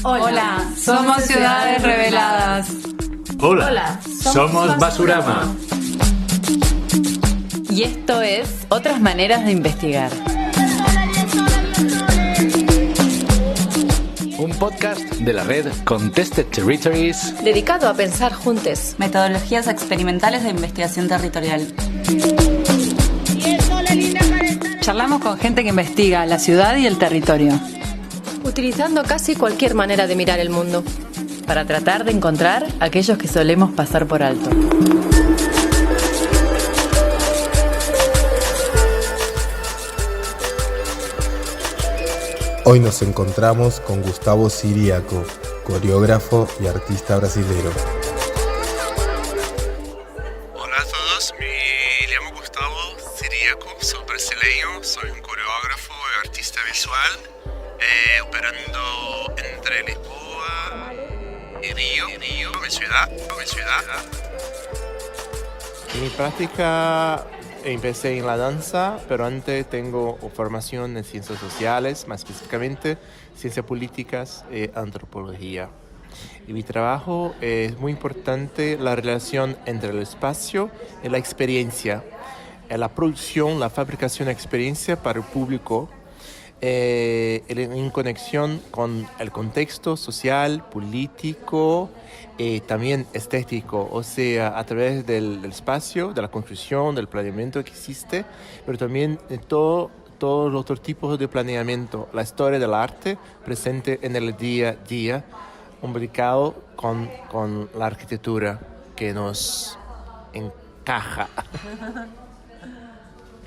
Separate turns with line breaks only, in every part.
Hola, somos Ciudades Reveladas.
Hola, somos Basurama.
Y esto es Otras Maneras de Investigar.
Un podcast de la red Contested Territories,
dedicado a pensar juntos
Metodologías experimentales de investigación territorial. Charlamos con gente que investiga la ciudad y el territorio,
utilizando casi cualquier manera de mirar el mundo,
para tratar de encontrar aquellos que solemos pasar por alto.
Hoy nos encontramos con Gustavo Siriaco, coreógrafo y artista brasilero.
Hola a todos, me llamo Gustavo Siriaco, soy brasileño, soy un coreógrafo y artista visual, operando entre Lisboa y Río, mi ciudad.
Mi práctica empecé en la danza, pero antes tengo formación en ciencias sociales, más específicamente ciencias políticas y antropología. Y mi trabajo es muy importante la relación entre el espacio y la experiencia, la producción, la fabricación de experiencia para el público, en conexión con el contexto social, político y también estético, o sea, a través del espacio, de la construcción, del planeamiento que existe, pero también de todos los otros tipos de planeamiento, la historia del arte presente en el día a día, ubicado con la arquitectura que nos encaja.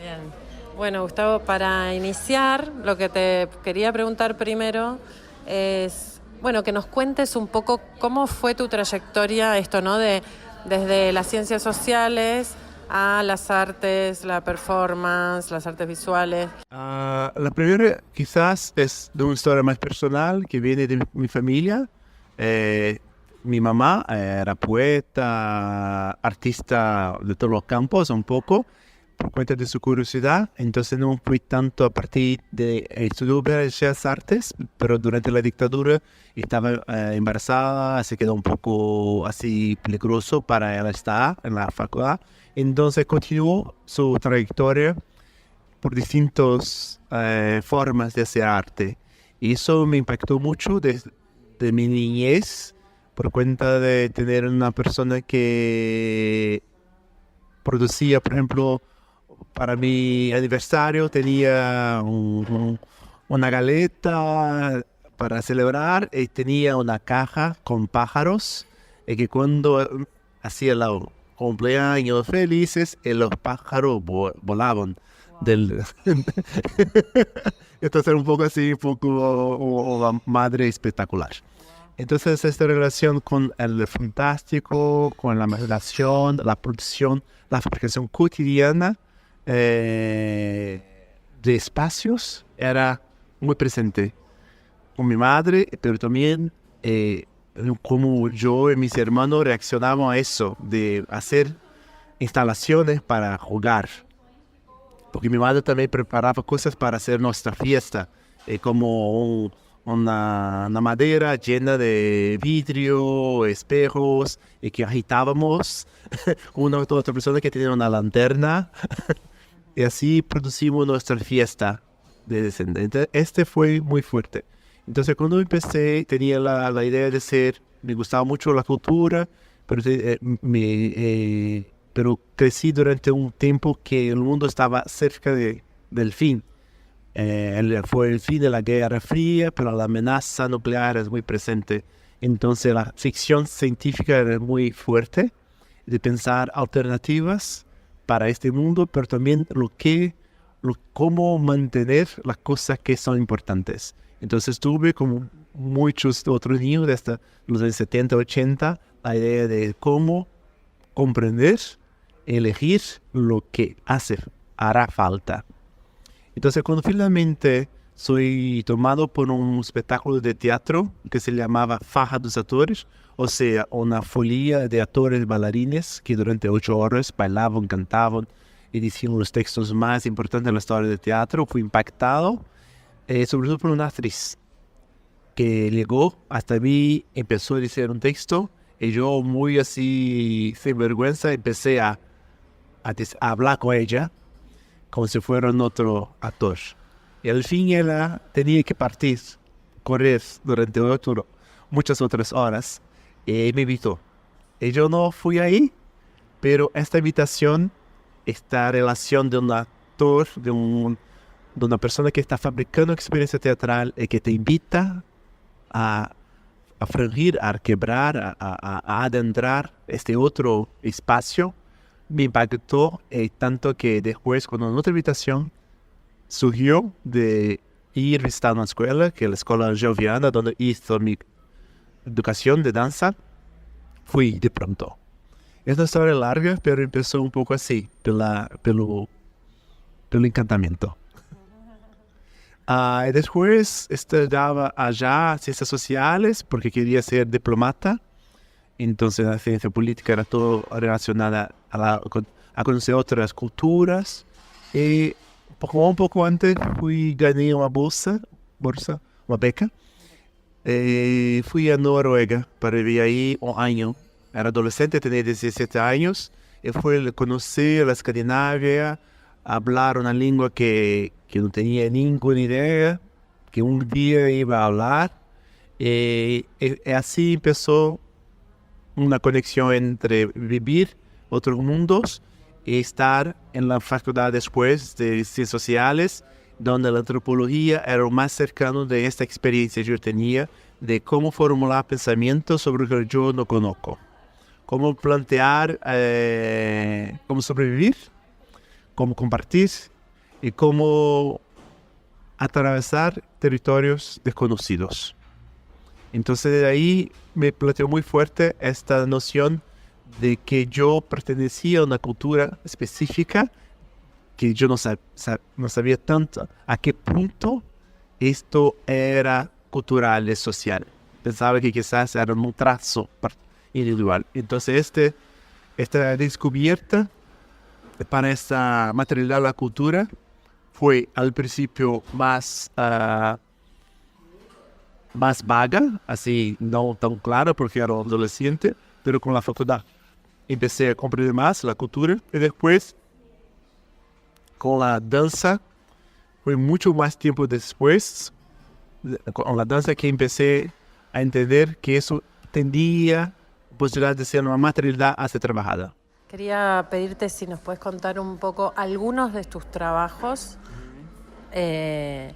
Bien. Bueno, Gustavo, para iniciar, lo que te quería preguntar primero es, bueno, que nos cuentes un poco cómo fue tu trayectoria, esto, ¿no? Desde las ciencias sociales a las artes, la performance, las artes visuales.
La primera quizás es de una historia más personal que viene de mi familia. Mi mamá era poeta, artista de todos los campos, un poco, por cuenta de su curiosidad. Entonces no fui tanto a partir de estudiar Bellas Artes, pero durante la dictadura estaba embarazada, se quedó un poco así peligroso para ella estar en la facultad. Entonces continuó su trayectoria por distintas formas de hacer arte. Y eso me impactó mucho desde mi niñez, por cuenta de tener una persona que producía, por ejemplo, para mi aniversario tenía una galeta para celebrar y tenía una caja con pájaros y que cuando hacía los cumpleaños felices los pájaros volaban entonces era un poco así, un poco madre espectacular. Entonces esta relación con el fantástico, con la imaginación, la producción, la fabricación cotidiana de espacios era muy presente con mi madre, pero también como yo y mis hermanos reaccionamos a eso, de hacer instalaciones para jugar. Porque mi madre también preparaba cosas para hacer nuestra fiesta, como una madera llena de vidrio, espejos, y que agitábamos una u otra persona que tenía una lanterna, y así producimos nuestra fiesta de descendentes. Este fue muy fuerte. Entonces cuando empecé tenía la idea de ser, me gustaba mucho la cultura, pero crecí durante un tiempo que el mundo estaba cerca del fin. Fue el fin de la Guerra Fría, pero la amenaza nuclear es muy presente. Entonces la ficción científica era muy fuerte, de pensar alternativas para este mundo, pero también cómo mantener las cosas que son importantes. Entonces tuve, como muchos otros niños desde los años 70, 80, la idea de cómo comprender, elegir lo que hará falta. Entonces cuando finalmente soy tomado por un espectáculo de teatro que se llamaba Farra dos Atores, o sea, una folía de actores bailarines que durante 8 horas bailaban, cantaban y decían los textos más importantes de la historia del teatro, fui impactado sobre todo por una actriz que llegó hasta mí, empezó a decir un texto y yo muy así, sin vergüenza, empecé a hablar con ella como si fuera un otro actor. Y al fin ella tenía que partir, correr durante muchas otras horas y me invitó. Y yo no fui ahí, pero esta invitación, esta relación de un actor, de una persona que está fabricando experiencia teatral y que te invita a frangir, a quebrar, a adentrar este otro espacio, me impactó tanto que después, con una otra invitación, surgió de ir a visitar una escuela, que es la Escuela Gioviana, donde hizo mi educación de danza. Fui de pronto. Es una historia larga, pero empezó un poco así, pelo encantamiento. Y después estudiaba allá ciencias sociales porque quería ser diplomata. Entonces la ciencia política era todo relacionada a conocer otras culturas. Y un poco antes gané una una beca. Fui a Noruega para vivir ahí un año. Era adolescente, tenía 17 años. Y fui a conocer la Escandinavia, hablar una lengua que no tenía ninguna idea, que un día iba a hablar. Y así empezó una conexión entre vivir otros mundos y estar en la facultad después de Ciencias Sociales, donde la antropología era lo más cercano de esta experiencia que yo tenía de cómo formular pensamientos sobre lo que yo no conozco. Cómo plantear, cómo sobrevivir, cómo compartir y cómo atravesar territorios desconocidos. Entonces de ahí me planteó muy fuerte esta noción de que yo pertenecía a una cultura específica que yo no sabía tanto a qué punto esto era cultural y social. Pensaba que quizás era un trazo individual. Entonces esta descubierta para esta materialidad de la cultura fue al principio más vaga, así no tan clara porque era un adolescente, pero con la facultad empecé a comprender más la cultura y después con la danza fue mucho más tiempo después, con la danza que empecé a entender que eso tendría posibilidad de ser una materialidad a ser trabajada.
Quería pedirte si nos puedes contar un poco algunos de tus trabajos que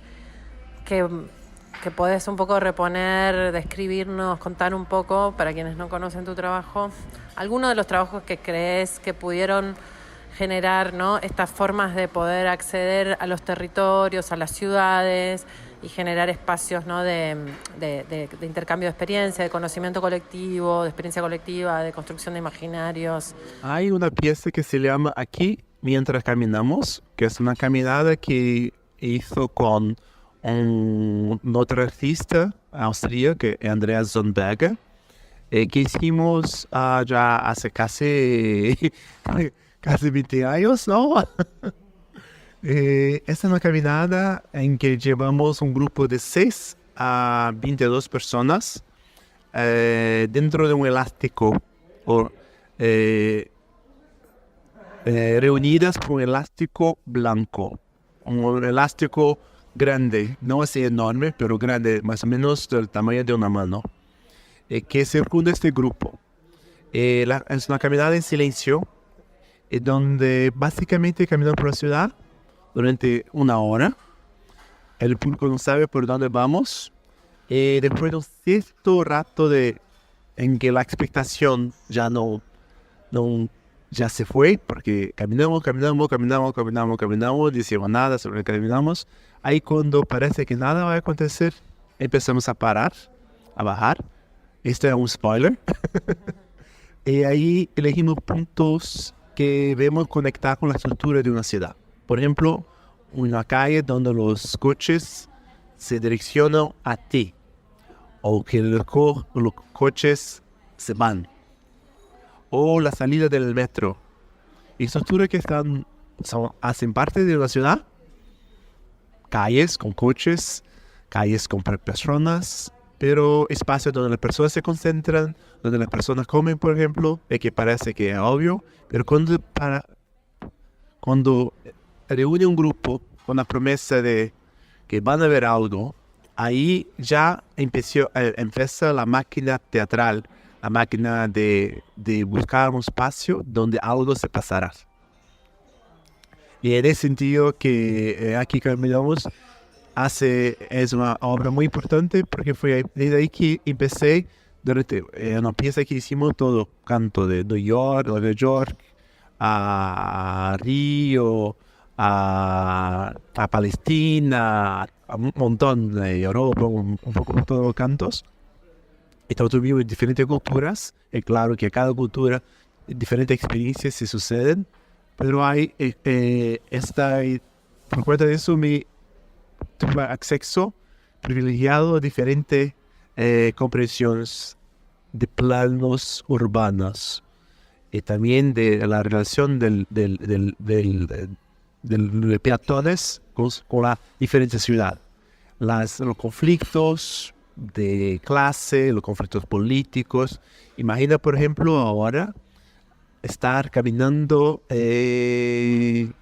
podés un poco reponer, describirnos, contar un poco, para quienes no conocen tu trabajo, algunos de los trabajos que crees que pudieron generar, ¿no?, estas formas de poder acceder a los territorios, a las ciudades y generar espacios, ¿no?, de intercambio de experiencia, de conocimiento colectivo, de experiencia colectiva, de construcción de imaginarios.
Hay una pieza que se llama Aquí mientras caminamos, que es una caminada que hizo con otro artista austríaco, que es Andreas Zonnberger, que hicimos ya hace casi 20 años, ¿no? Esta es una caminada en que llevamos un grupo de 6 a 22 personas dentro de un elástico, reunidas por un elástico blanco, un elástico grande, no así enorme, pero grande, más o menos del tamaño de una mano, que circunda este grupo. Es una caminada en silencio, donde básicamente caminamos por la ciudad durante una hora. El público no sabe por dónde vamos. Después de un cierto rato en que la expectación ya se fue, porque caminamos, decimos nada sobre lo que caminamos. Ahí cuando parece que nada va a acontecer, empezamos a parar, a bajar. Este es un spoiler. Y ahí elegimos puntos que vemos conectar con la estructura de una ciudad. Por ejemplo, una calle donde los coches se direccionan a ti, o que los coches se van, o la salida del metro. Estructuras que hacen parte de la ciudad, calles con coches, calles con personas, pero espacios donde las personas se concentran, donde las personas comen, por ejemplo, y que parece que es obvio, pero cuando reúne un grupo con la promesa de que van a ver algo, ahí ya empieza la máquina teatral, la máquina de buscar un espacio donde algo se pasará. Y en ese sentido que aquí caminamos es una obra muy importante porque fue desde ahí que empecé, durante una pieza que hicimos todo, canto de Nueva York, a Río, a Palestina, a un montón de Europa, un poco todos los cantos. Y todos tuvimos diferentes culturas, y claro que cada cultura, diferentes experiencias se suceden, pero hay por cuenta de eso tuve acceso privilegiado a diferentes comprensiones de planos urbanos y también de la relación de peatones con la diferente ciudad. Los conflictos de clase, los conflictos políticos. Imagina, por ejemplo, ahora estar caminando en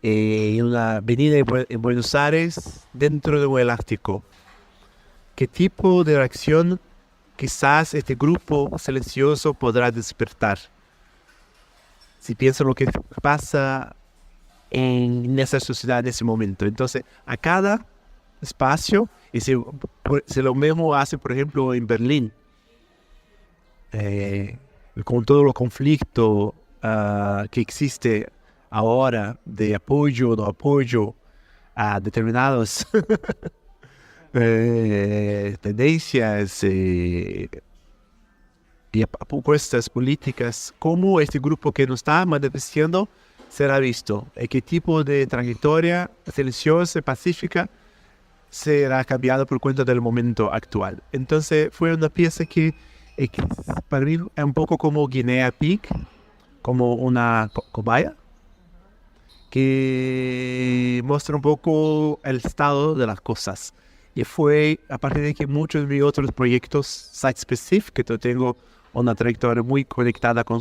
una avenida en Buenos Aires dentro de un elástico. ¿Qué tipo de reacción quizás este grupo silencioso podrá despertar? Si piensan lo que pasa en esa sociedad en ese momento. Entonces, a cada espacio, y si lo mismo hace, por ejemplo, en Berlín, con todo el conflicto que existe ahora de apoyo o no apoyo a determinadas tendencias y propuestas políticas, cómo este grupo que nos está manifestando será visto, y qué tipo de trayectoria silenciosa y pacífica será cambiado por cuenta del momento actual. Entonces fue una pieza que para mí es un poco como Guinea Pig, como una cobaya, que muestra un poco el estado de las cosas. Y fue a partir de que muchos de mis otros proyectos site-specific, que yo tengo una trayectoria muy conectada con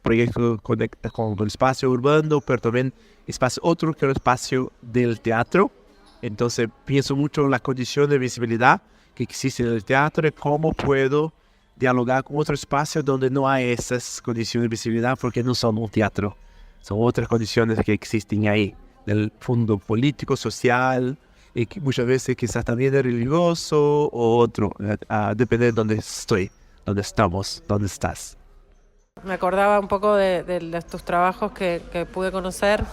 proyectos con el espacio urbano, pero también espacio otro que el espacio del teatro. Entonces pienso mucho en la condición de visibilidad que existe en el teatro y cómo puedo dialogar con otro espacio donde no hay esas condiciones de visibilidad porque no son un teatro, son otras condiciones que existen ahí, del fondo político, social, y que muchas veces quizás también es religioso o otro, depende de dónde estoy, dónde estamos, dónde estás.
Me acordaba un poco de tus trabajos que pude conocer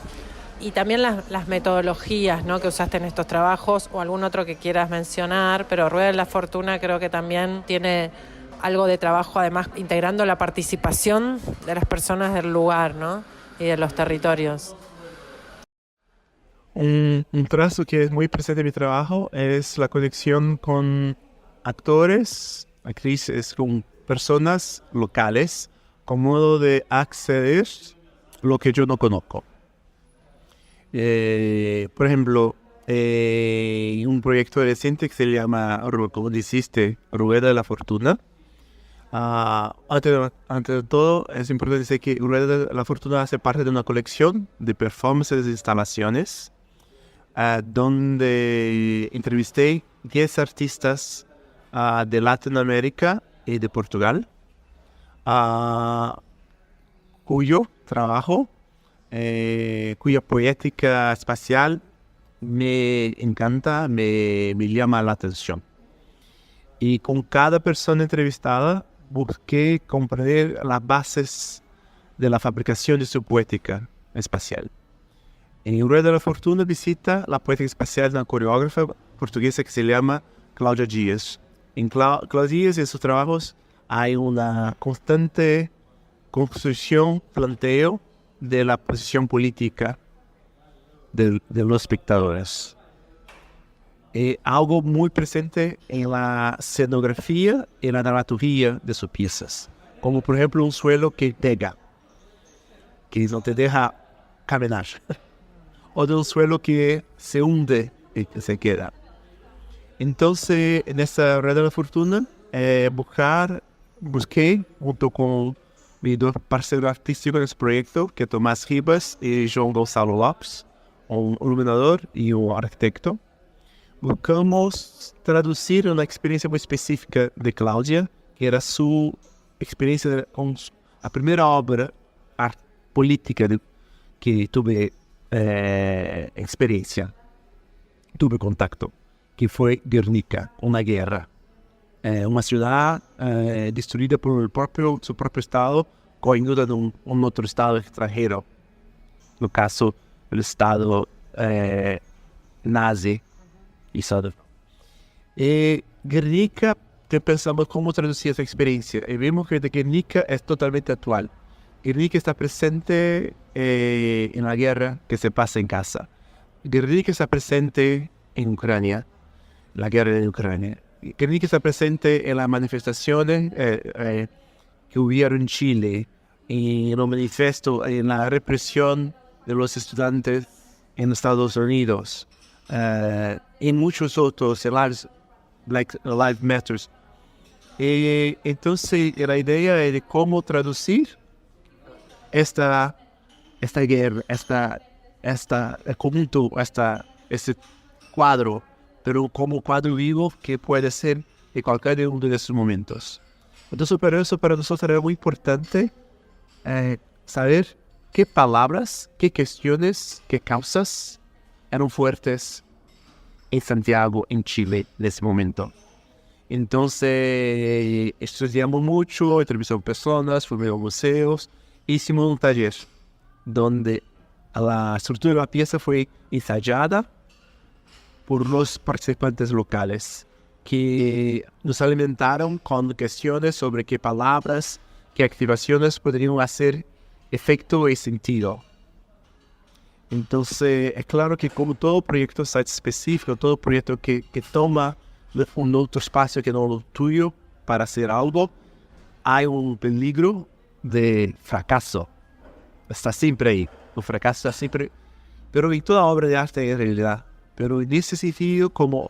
y también las metodologías, ¿no?, que usaste en estos trabajos o algún otro que quieras mencionar, pero Rueda de la Fortuna creo que también tiene algo de trabajo, además integrando la participación de las personas del lugar, ¿no?, y de los territorios.
Un trazo que es muy presente en mi trabajo es la conexión con actores, actrices, con personas locales, con modo de acceder a lo que yo no conozco. Por ejemplo, un proyecto reciente que se llama, como dijiste, Rueda de la Fortuna. Antes de todo, es importante decir que Rueda de la Fortuna hace parte de una colección de performances e instalaciones donde entrevisté 10 artistas de Latinoamérica y de Portugal, cuyo trabajo, cuya poética espacial me encanta, me llama la atención. Y con cada persona entrevistada busqué comprender las bases de la fabricación de su poética espacial. En Rueda de la Fortuna visita la poética espacial de una coreógrafa portuguesa que se llama Cláudia Dias. En Cláudia Dias y en sus trabajos hay una constante construcción, planteo de la posición política de los espectadores. Algo muy presente en la escenografía y la dramaturgia de sus piezas, como por ejemplo un suelo que pega, que no te deja caminar, o de un suelo que se hunde y que se queda. Entonces, en esta Rueda de la Fortuna, busqué junto con mis dos parceros artísticos en este proyecto, que es Tomás Ribas y João Gonçalo Lopes, un iluminador y un arquitecto. Buscamos traducir una experiencia muy específica de Cláudia, que era su experiencia con la primera obra política que tuve experiencia, tuve contacto, que fue Guernica, una guerra. Una ciudad destruida por su propio Estado con ayuda de un otro Estado extranjero. En el caso, el Estado nazi. Guernica, pensamos cómo traducir esa experiencia. Y vimos que Guernica es totalmente actual. Guernica está presente en la guerra que se pasa en casa. Guernica está presente en Ucrania, la guerra de Ucrania. Guernica está presente en las manifestaciones que hubieron en Chile, en los manifestos, en la represión de los estudiantes en Estados Unidos, en muchos otros, en Life Matters. Entonces, la idea es de cómo traducir esta guerra, este cuadro, pero como cuadro vivo que puede ser en cualquier uno de esos momentos. Entonces, para eso, para nosotros era muy importante saber qué palabras, qué cuestiones, qué causas eran fuertes en Santiago, en Chile, en ese momento. Entonces, estudiamos mucho, entrevistamos personas, fuimos a museos, hicimos un taller donde la estructura de la pieza fue ensayada por los participantes locales que nos alimentaron con cuestiones sobre qué palabras, qué activaciones podrían hacer efecto y sentido. Entonces, es claro que como todo proyecto site específico, todo proyecto que toma un otro espacio que no lo tuyo para hacer algo, hay un peligro de fracaso. Está siempre ahí. El fracaso está siempre. Pero en toda obra de arte en realidad. Pero en ese sentido, como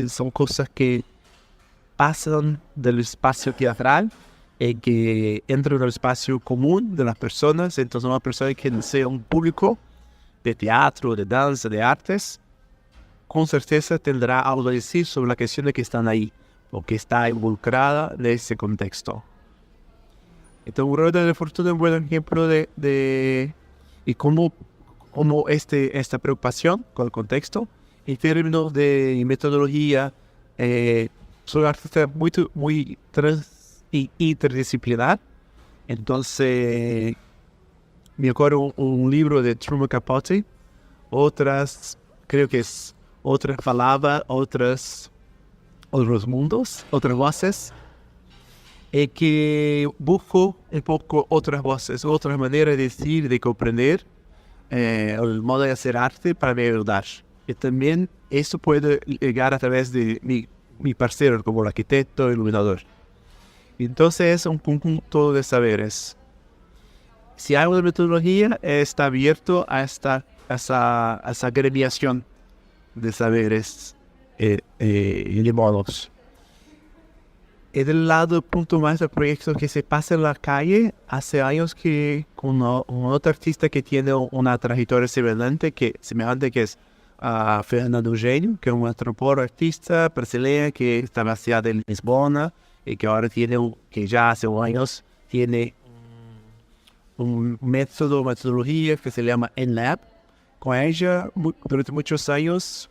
son cosas que pasan del espacio teatral y que entran en el espacio común de las personas. Entonces, una persona que sea un público de teatro, de danza, de artes, con certeza tendrá algo a decir sobre las cuestiones que están ahí o que está involucrada en ese contexto. Entonces, Rueda de la Fortuna es un buen ejemplo de cómo esta preocupación con el contexto, en términos de metodología, soy artista muy interdisciplinar. Entonces, me acuerdo un libro de Truman Capote, creo que es otras palabras, otros mundos, otras voces, que busco un poco otras voces, otras maneras de decir, de comprender el modo de hacer arte para me ayudar. Y también eso puede llegar a través de mi parcero como el arquitecto, iluminador. Entonces es un conjunto de saberes. Si hay una metodología, está abierto a esa agremiación de saberes y de modos. Y del lado punto más del proyecto que se pasa en la calle, hace años que con un otro artista que tiene una trayectoria semejante que es Fernando Eugenio, que es un antropólogo artista brasileño que está basado en Lisboa y que ahora que ya hace años tiene un metodología que se llama EnLab. Con ella, durante muchos años,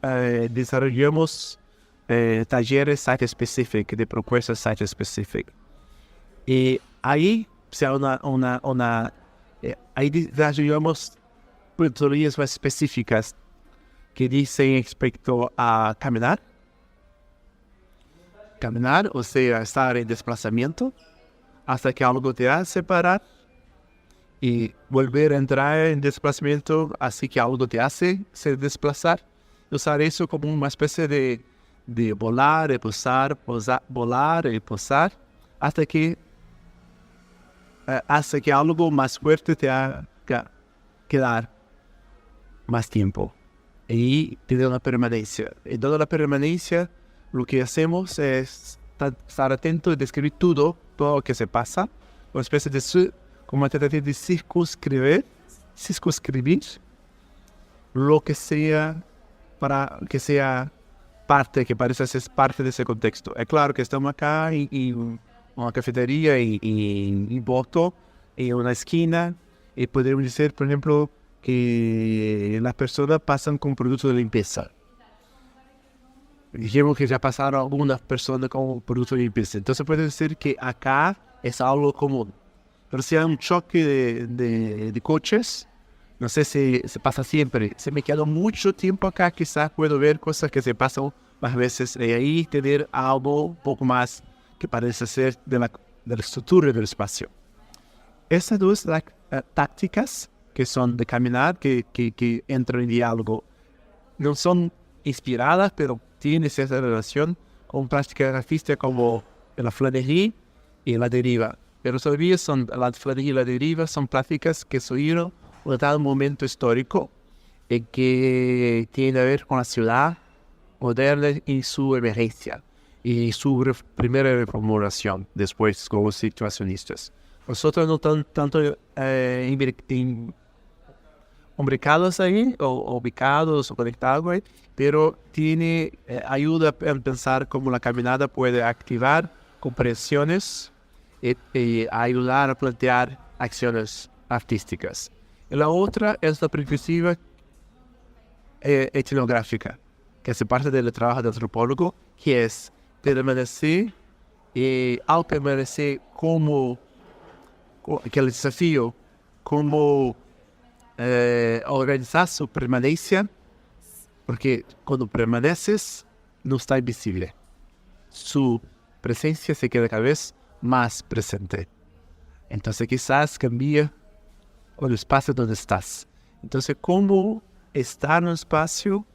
desarrollamos talleres site-specific, de propuestas site-specific. Y ahí, ahí desarrollamos metodologías más específicas que dicen respecto a caminar, o sea, estar en desplazamiento, hasta que algo te hace parar y volver a entrar en desplazamiento, así que algo te hace se desplazar. Usar eso como una especie de volar y posar, volar y posar, hasta que algo más fuerte te haga quedar. más tiempo y tener una permanencia. En toda la permanencia, lo que hacemos es estar atento y describir todo lo que se pasa, una especie de como una tentativa de circunscribir lo que sea para que sea parte, que parece ser parte de ese contexto. Es claro que estamos acá en una cafetería y voto en una esquina y podemos decir, por ejemplo, que las personas pasan con productos de limpieza. Dijimos que ya pasaron algunas personas con productos de limpieza. Entonces puede decir que acá es algo común. Pero si hay un choque de coches, no sé si se pasa siempre. Se me quedó mucho tiempo acá, quizás puedo ver cosas que se pasan más veces. Y ahí tener algo un poco más que parece ser de la estructura del espacio. Esas dos tácticas que son de caminar, que entran en diálogo, no son inspiradas, pero tienen cierta relación con prácticas artísticas como la flanería y la deriva. Pero todavía la flanería y la deriva son prácticas que surgieron en tal momento histórico y que tienen que ver con la ciudad moderna y su emergencia y su primera reformulación después con los situacionistas. Nosotros no tanto imbricados ahí, o ubicados o conectados ahí, pero tiene ayuda a pensar cómo la caminada puede activar comprensiones y ayudar a plantear acciones artísticas. Y la otra es la perspectiva etnográfica, que hace parte del trabajo del antropólogo, que es permanecer y al permanecer como que el desafío, como organizar su permanencia, porque cuando permaneces no está invisible. Su presencia se queda cada vez más presente. Entonces quizás cambia el espacio donde estás. Entonces, ¿cómo estar en un espacio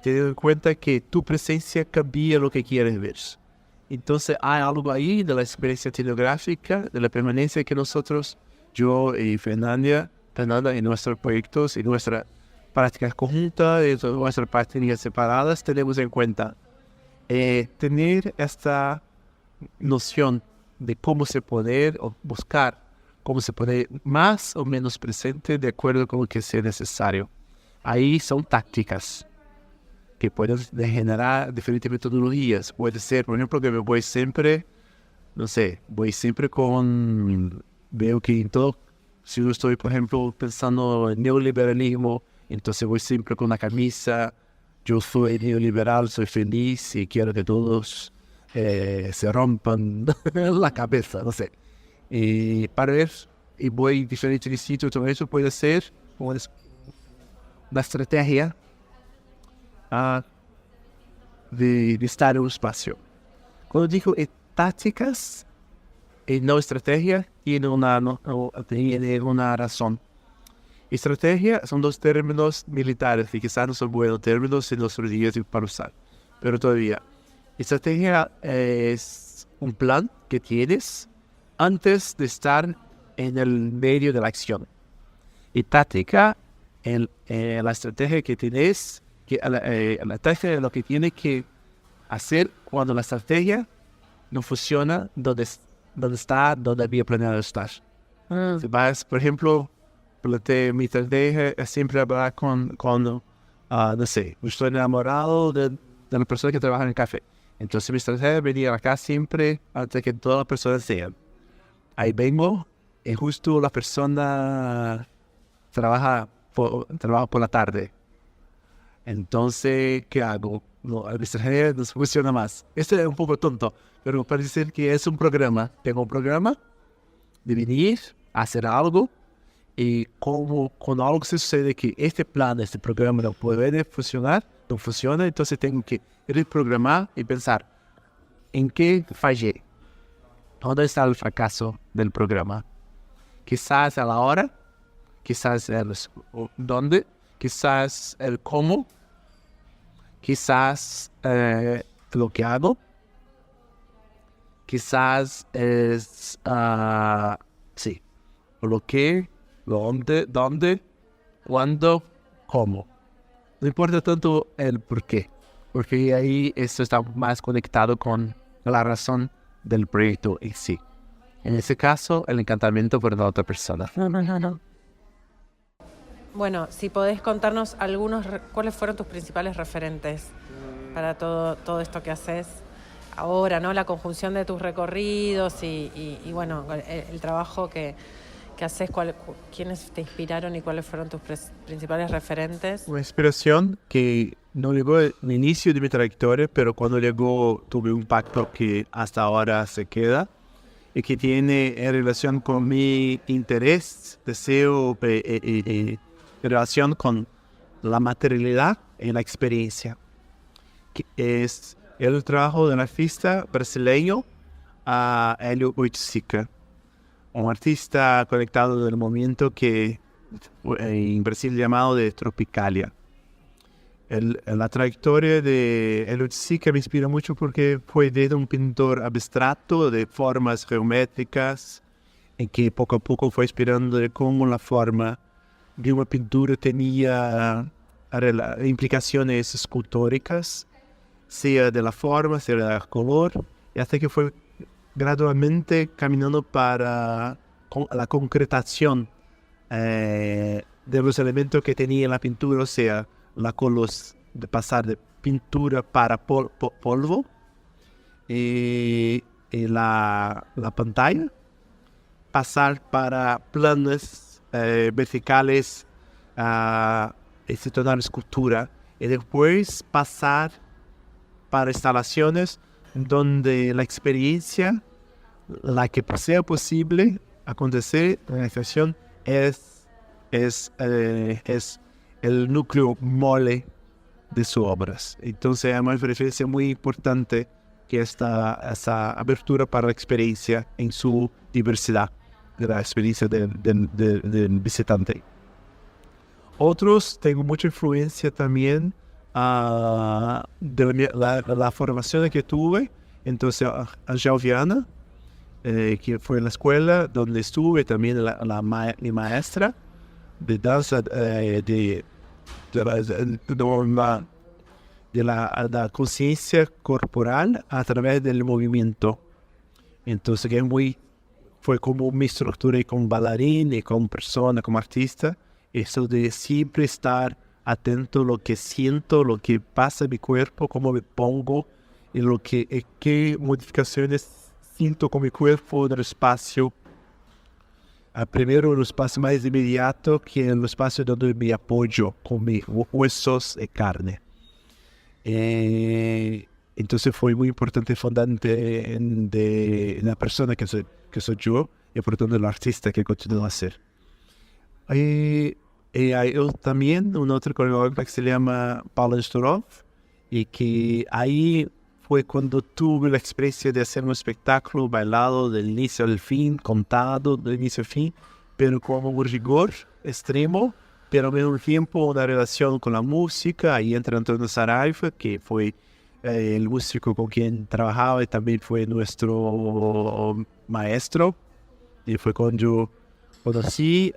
teniendo en cuenta que tu presencia cambia lo que quieres ver? Entonces hay algo ahí de la experiencia etnográfica, de la permanencia que nosotros, yo y Fernanda, en nuestros proyectos y nuestras prácticas conjuntas y nuestras prácticas separadas tenemos en cuenta. Tener esta noción de cómo se puede o buscar cómo se puede más o menos presente de acuerdo con lo que sea necesario. Ahí son tácticas que pueden generar diferentes metodologías. Puede ser, por ejemplo, que me voy siempre, veo que en todo, si yo estoy, por ejemplo, pensando en neoliberalismo, entonces voy siempre con una camisa, yo soy neoliberal, soy feliz y quiero que todos se rompan la cabeza, no sé. Y para ver, y voy a diferentes sitios, todo eso puede ser una estrategia de estar en un espacio. Cuando digo tácticas y no estrategia, tiene una razón. Estrategia son dos términos militares y quizás no son buenos términos en nuestros días para usar, pero todavía. Estrategia es un plan que tienes antes de estar en el medio de la acción. Y táctica, la estrategia que tienes, la estrategia es lo que tienes que hacer cuando la estrategia no funciona donde había planeado estar. Si vas, por ejemplo, mi estrategia es siempre hablar con no sé, estoy enamorado de la persona que trabaja en el café. Entonces mi estrategia es venir acá siempre antes que todas las personas sean. Ahí vengo y justo la persona trabaja por la tarde. Entonces, ¿qué hago? No, la estrategia no funciona más. Esto es un poco tonto, pero para decir que es un programa. Tengo un programa de venir a hacer algo y cuando algo se sucede que este programa no puede funcionar, no funciona, entonces tengo que reprogramar y pensar en qué fallé. ¿Dónde está el fracaso del programa? Quizás a la hora, quizás el dónde, quizás el cómo, quizás lo que hago, quizás es lo que, dónde, cuándo, cómo. No importa tanto el por qué, porque ahí esto está más conectado con la razón del proyecto en sí. En ese caso, el encantamiento por la otra persona.
Bueno, si podés contarnos cuáles fueron tus principales referentes para todo esto que haces ahora, ¿no? La conjunción de tus recorridos y bueno, el trabajo que haces, quiénes te inspiraron y cuáles fueron tus principales referentes.
Una inspiración que no llegó al inicio de mi trayectoria, pero cuando llegó tuve un impacto que hasta ahora se queda y que tiene en relación con mi interés, deseo y relación con la materialidad y la experiencia, que es el trabajo del artista brasileño Hélio Oiticica, un artista conectado del movimiento que en Brasil llamado de Tropicalia. La trayectoria de Hélio Oiticica me inspira mucho porque fue desde un pintor abstracto de formas geométricas en que poco a poco fue inspirando de cómo la forma de una pintura tenía implicaciones escultóricas, sea de la forma, sea del color, y hasta que fue gradualmente caminando para la concretación de los elementos que tenía la pintura, o sea, la color de pasar de pintura para polvo y la pantalla, pasar para planos verticales y se tornar escultura, y después pasar para instalaciones donde la experiencia, la que sea posible acontecer en la estación, es el núcleo mole de sus obras. Entonces hay una referencia muy importante que esa abertura para la experiencia en su diversidad, de la experiencia del visitante. Otros, tengo mucha influencia también de la formación que tuve. Entonces, a Gelviana, que fue la escuela donde estuve, también mi maestra de danza de la conciencia corporal a través del movimiento. Entonces, que fue como me estructuré como bailarín y como persona, como artista. Eso de siempre estar atento a lo que siento, lo que pasa en mi cuerpo, cómo me pongo y qué modificaciones siento con mi cuerpo en el espacio. Primero en el espacio más inmediato que en el espacio donde me apoyo con mis huesos y carne. Entonces fue muy importante y fundante de la persona que soy yo y por tanto el artista que continúo a ser. Y hay también un otro coreógrafo que se llama Paula Nestorov, y que ahí fue cuando tuve la experiencia de hacer un espectáculo bailado del inicio al fin, contado del inicio al fin, pero con un rigor extremo, pero al mismo tiempo una relación con la música. Ahí entra Antonio Saraiva, que fue el músico con quien trabajaba y también fue nuestro maestro, y fue cuando yo conocí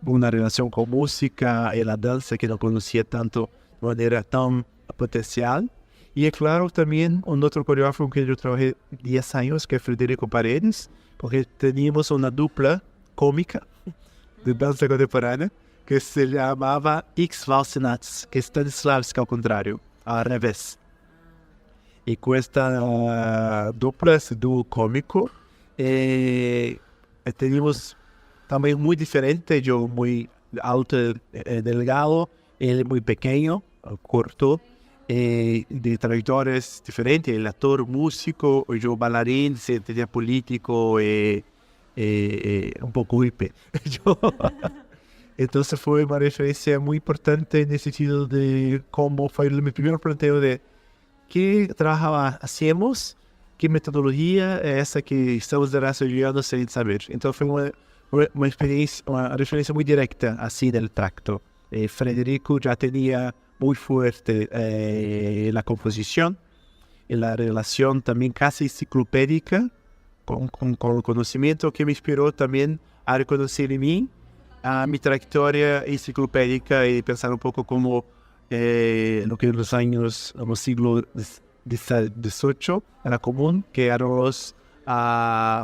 una relación con música y la danza que no conocía tanto de manera tan potencial. Y claro, también un otro coreógrafo con quien yo trabajé 10 años, que es Federico Paredes, porque teníamos una dupla cómica de danza contemporánea que se llamaba X Valsinats, que es Stanislavski al contrario, al revés. Y con esta dupla, ese dúo cómico, teníamos también muy diferente, yo muy alto, delgado, él muy pequeño, corto, de trayectorias diferentes, el actor, músico, yo bailarín, tenía político, un poco hippie. Entonces fue una referencia muy importante en el sentido de cómo fue mi primer planteo de qué trabajo hacemos, qué metodología es esa que estamos desarrollando sin saber. Entonces fue una experiencia, una referencia muy directa así del tracto. Federico ya tenía muy fuerte la composición y la relación también casi enciclopédica con el conocimiento, que me inspiró también a reconocer en mí a mi trayectoria enciclopédica y pensar un poco como lo que en los siglos XVIII era común, que eran los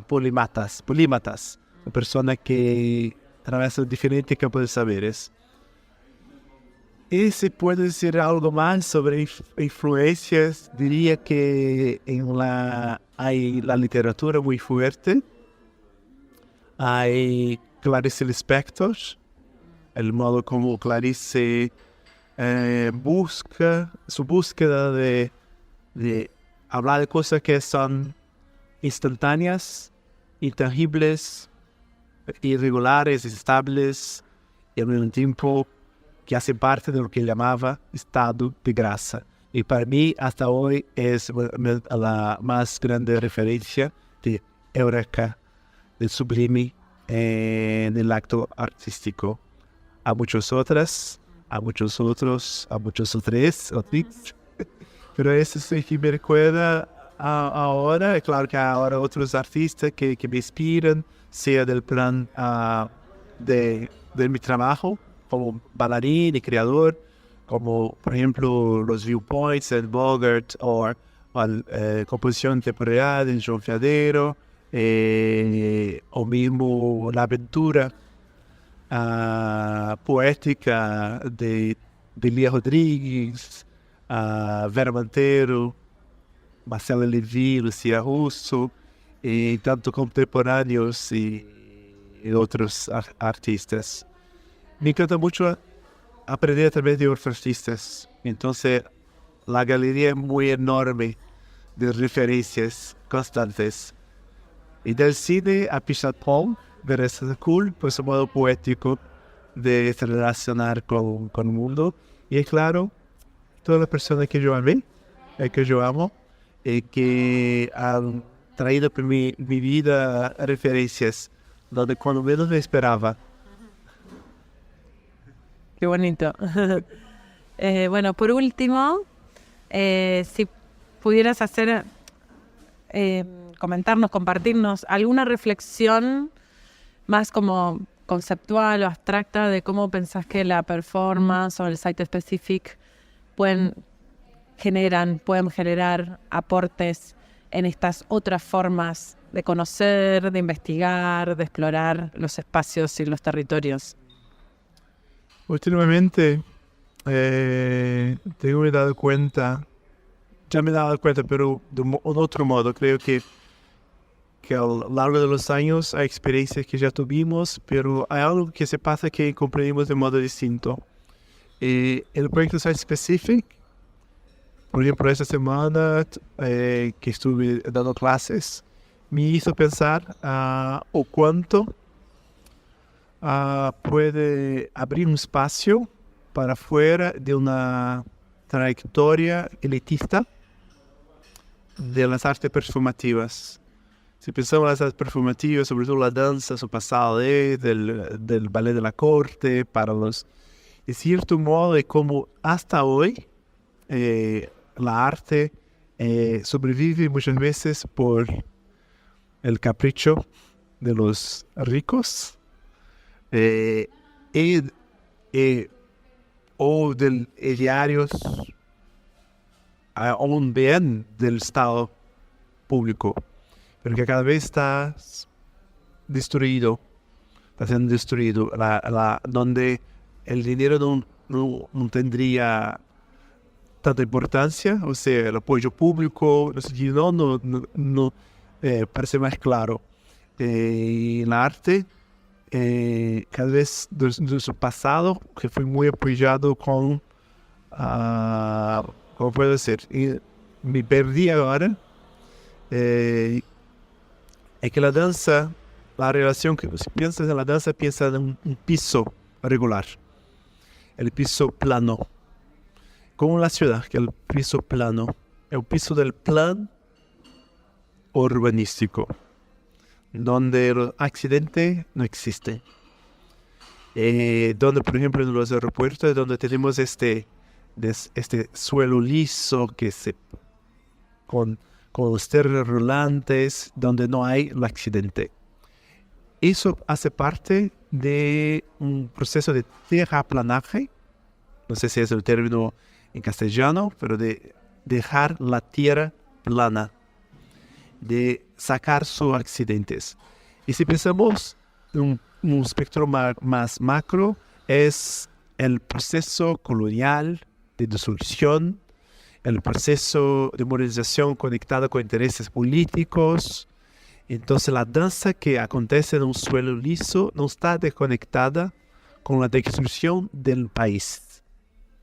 polímatas, personas que atravesan diferentes campos de saberes. Y si puedo decir algo más sobre influencias, diría que hay la literatura muy fuerte, hay Clarice Lispector, el modo como Clarice su búsqueda de hablar de cosas que son instantáneas, intangibles, irregulares, estables, y al mismo tiempo que hace parte de lo que llamaba estado de gracia. Y para mí, hasta hoy, es la más grande referencia de Eureka, del sublime en el acto artístico. A muchos otros, pero ese es el que me recuerda ahora. Claro que ahora otros artistas que me inspiran, sea del plan de mi trabajo como bailarín y creador, como por ejemplo los Viewpoints de Bogart o composición temporal de João Fiadeiro, o mismo la aventura poética de Lia Rodrigues, Vera Montero, Marcela Levi, Lucia Russo, y tanto contemporáneos y otros artistas. Me encanta mucho aprender a través de otros artistas. Entonces, la galería es muy enorme de referencias constantes. Y del cine a Pisat Paul, ver es cool, por su modo poético de se relacionar con el mundo. Y es claro, todas las personas que yo amé, que yo amo, y que han traído para mi vida referencias donde cuando menos me esperaba.
Qué bonito. Bueno, por último, si pudieras hacer, comentarnos, compartirnos alguna reflexión más como conceptual o abstracta de cómo pensás que la performance o el site specific pueden generar aportes en estas otras formas de conocer, de investigar, de explorar los espacios y los territorios.
Últimamente me he dado cuenta, pero de un otro modo. Creo que a lo largo de los años hay experiencias que ya tuvimos, pero hay algo que se pasa que comprendimos de modo distinto. El proyecto Site Specific, por ejemplo, esta semana que estuve dando clases, me hizo pensar o cuánto puede abrir un espacio para fuera de una trayectoria elitista de las artes performativas. Si pensamos en las artes performativas, sobre todo la danza, su pasado del ballet de la corte, para los... De cierto modo, es como hasta hoy la arte sobrevive muchas veces por el capricho de los ricos, o del idearios aún bien del Estado público, pero que cada vez está siendo destruido, donde el dinero no tendría tanta importancia, o sea, el apoyo público, no parece más claro. El arte, cada vez de su pasado, que fue muy apoyado con, ¿cómo puedo decir? Y me perdí ahora. Es que la danza, la relación que si piensas en la danza, piensa en un piso regular, el piso plano, como la ciudad, que el piso plano, el piso del plan urbanístico, donde el accidente no existe, donde por ejemplo en los aeropuertos, donde tenemos este suelo liso que con los terrenos rolantes, donde no hay el accidente. Eso hace parte de un proceso de terraplanaje, no sé si es el término en castellano, pero de dejar la tierra plana, de sacar sus accidentes. Y si pensamos en un espectro más macro, es el proceso colonial de destrucción, el proceso de modernización conectado con intereses políticos. Entonces la danza que acontece en un suelo liso no está desconectada con la destrucción del país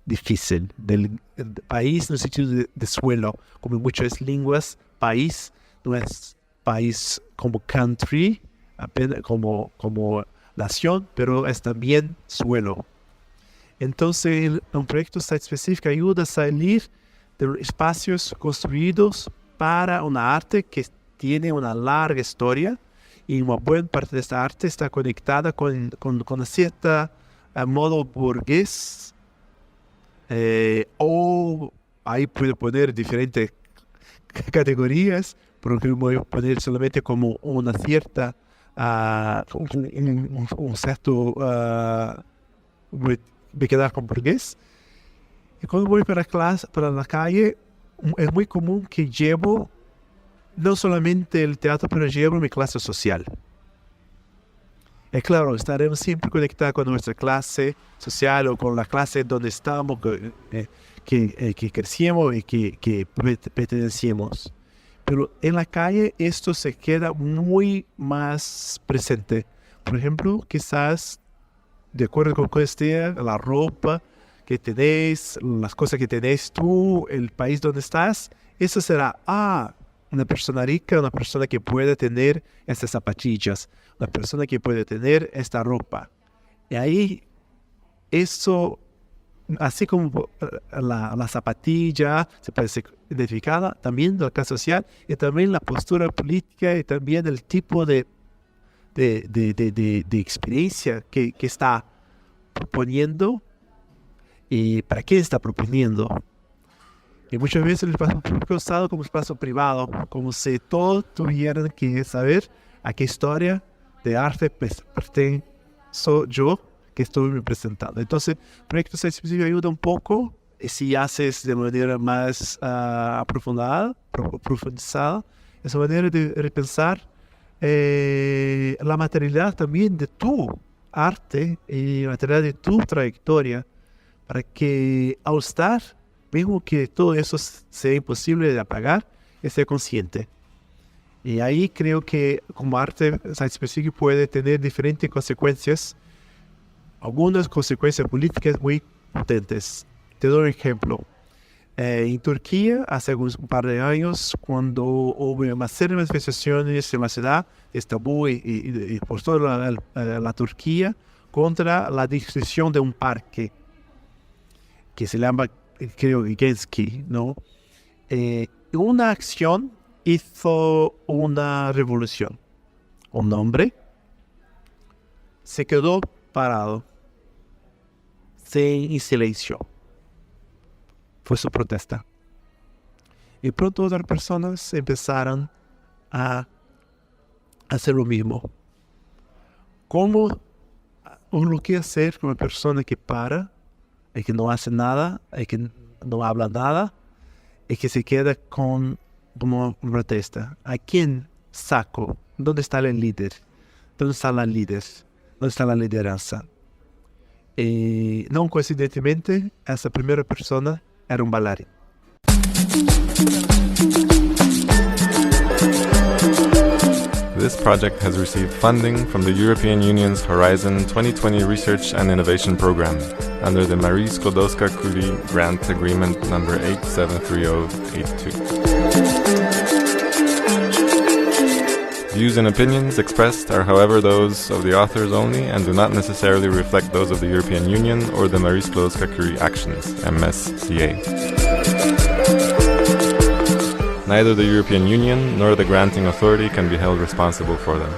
difícil, del país en el sentido de suelo, como en muchas lenguas, país no es país como country, apenas como nación, pero es también suelo. Entonces un proyecto site específico ayuda a salir de los espacios construidos para una arte que tiene una larga historia, y una buena parte de esta arte está conectada con una cierta modo burgués, o ahí puedo poner diferentes categorías, pero voy a poner solamente como una cierta un cierto voy a quedar con burgués. Y cuando voy para la calle, es muy común que llevo no solamente el teatro, pero llevo mi clase social. Es claro, estaremos siempre conectados con nuestra clase social o con la clase donde estamos, que crecimos y que pertenecemos. Pero en la calle esto se queda muy más presente. Por ejemplo, quizás, de acuerdo con que esté la ropa que tenéis, las cosas que tenéis tú, el país donde estás, eso será, una persona rica, una persona que puede tener estas zapatillas, una persona que puede tener esta ropa. Y ahí, eso, así como la zapatilla se puede ser identificada, también la clase social, y también la postura política, y también el tipo de experiencia que está proponiendo, y para quién está proponiendo. Y muchas veces el espacio público es usado como espacio privado, como si todos tuvieran que saber a qué historia de arte pertenezco yo que estoy presentando. Entonces, proyectos específicos ayuda un poco, y si haces de manera más profundizada, esa manera de repensar la materialidad también de tu arte y la materialidad de tu trayectoria, para que al estar, mismo que todo eso sea imposible de apagar, esté consciente. Y ahí creo que como arte site específico puede tener diferentes consecuencias, algunas consecuencias políticas muy potentes. Te doy un ejemplo. En Turquía, hace un par de años, cuando hubo una serie de manifestaciones en la ciudad de Estambul y por toda la Turquía contra la destrucción de un parque que se llama, creo, Genski, ¿no? Una acción hizo una revolución. Un hombre se quedó parado, en silencio. Fue su protesta. Y pronto otras personas empezaron a hacer lo mismo. ¿Cómo lo que hacer con una persona que para, y que no hace nada, y que no habla nada, y que se queda como protesta? ¿A quién saco? ¿Dónde está el líder? ¿Dónde está la líder? ¿Dónde está la lideranza? No coincidentemente, esa primera persona era un bailarín.
This project has received funding from the European Union's Horizon 2020 Research and Innovation Program under the Marie Skłodowska-Curie Grant Agreement number 873082. Views and opinions expressed are, however, those of the authors only and do not necessarily reflect those of the European Union or the Marie Skłodowska-Curie Actions, MSCA. Neither the European Union nor the granting authority can be held responsible for them.